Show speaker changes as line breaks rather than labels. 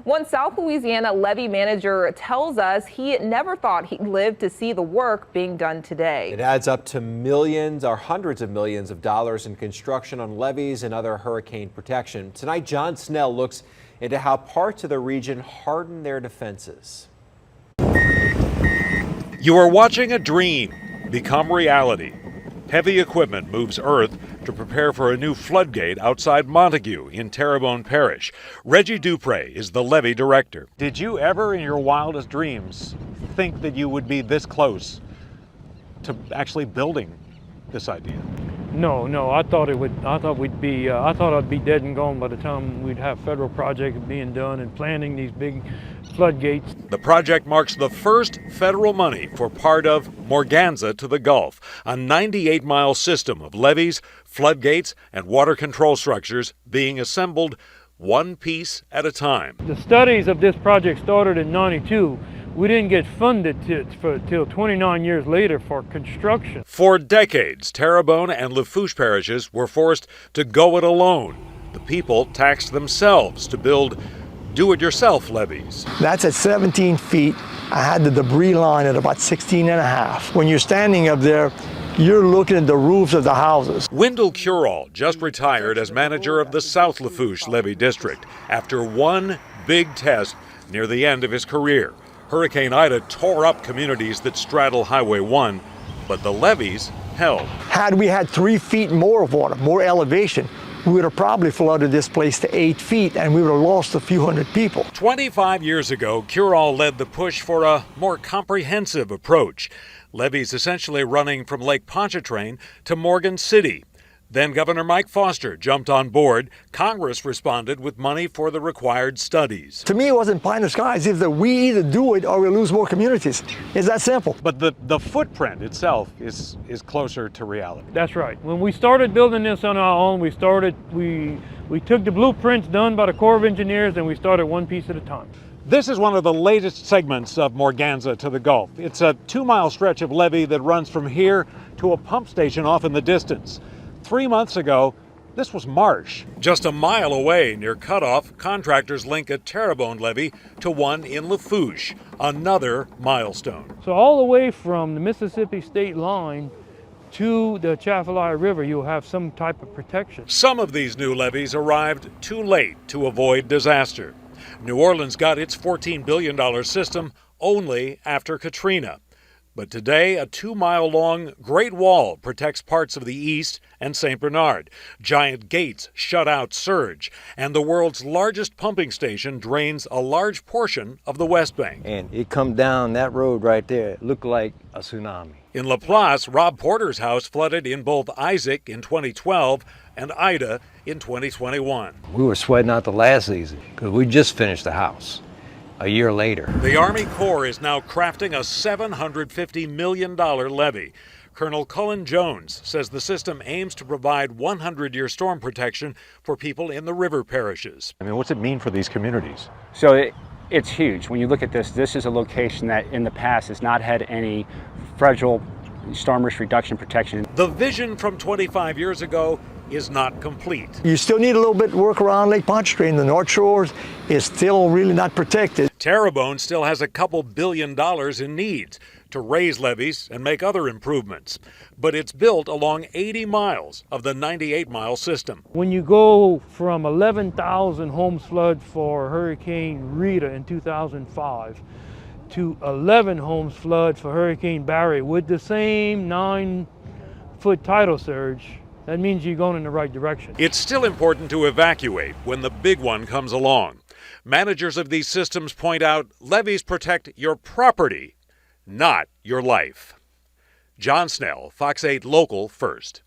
One South Louisiana levee manager tells us he never thought he'd live to see the work being done today.
It adds up to millions or hundreds of millions of dollars in construction on levees and other hurricane protection. Tonight, John Snell looks into how parts of the region harden their defenses.
You are watching a dream become reality. Heavy equipment moves earth to prepare for a new floodgate outside Montague in Terrebonne Parish. Reggie Dupre is the levee director. Did you ever in your wildest dreams think that you would be this close to actually building this idea?
No, I thought I'd be dead and gone by the time we'd have federal projects being done and planning these big floodgates.
The project marks the first federal money for part of Morganza to the Gulf, a 98-mile system of levees, floodgates, and water control structures being assembled one piece at a time.
The studies of this project started in '92. We didn't get funded till 29 years later for construction.
For decades, Terrebonne and Lafourche parishes were forced to go it alone. The people taxed themselves to build do-it-yourself levees.
That's at 17 feet. I had the debris line at about 16 and a half. When you're standing up there, you're looking at the roofs of the houses.
Wendell Curall just retired as manager of the South Lafourche Levee District after one big test near the end of his career. Hurricane Ida tore up communities that straddle Highway 1, but the levees held.
Had we had 3 feet more of water, more elevation, we would have probably flooded this place to 8 feet and we would have lost a few hundred people.
25 years ago, Curall led the push for a more comprehensive approach. Levees essentially running from Lake Pontchartrain to Morgan City. Then Governor Mike Foster jumped on board. Congress responded with money for the required studies.
To me, it wasn't pie in the sky. It's either we either do it or we lose more communities. It's that simple.
But the footprint itself is closer to reality.
That's right. When we started building this on our own, we took the blueprints done by the Corps of Engineers and we started one piece at a time.
This is one of the latest segments of Morganza to the Gulf. It's a 2-mile stretch of levee that runs from here to a pump station off in the distance. 3 months ago, this was marsh. Just a mile away near Cutoff, contractors link a Terrebonne levee to one in Lafourche, another milestone.
So all the way from the Mississippi state line to the Atchafalaya River, you'll have some type of protection.
Some of these new levees arrived too late to avoid disaster. New Orleans got its $14 billion system only after Katrina. But today, a 2-mile-long Great Wall protects parts of the East and St. Bernard. Giant gates shut out surge, and the world's largest pumping station drains a large portion of the West Bank.
And it come down that road right there. It looked like a tsunami.
In Laplace, Rob Porter's house flooded in both Isaac in 2012 and Ida in 2021.
We were sweating out the last season because we just finished the house a year later.
The Army Corps is now crafting a $750 million levee. Colonel Cullen Jones says the system aims to provide 100-year storm protection for people in the river parishes.
I mean, what's it mean for these communities?
So it's huge. When you look at this is a location that in the past has not had any fragile storm risk reduction protection.
The vision from 25 years ago is not complete.
You still need a little bit of work around Lake Pontchartrain. The North Shores is still really not protected.
Terrebonne still has a couple $2 billion in needs to raise levees and make other improvements. But it's built along 80 miles of the 98-mile system.
When you go from 11,000 homes flood for Hurricane Rita in 2005 to 11 homes flood for Hurricane Barry with the same 9-foot tidal surge, that means you're going in the right direction.
It's still important to evacuate when the big one comes along. Managers of these systems point out levees protect your property, not your life. John Snell, Fox 8 Local First.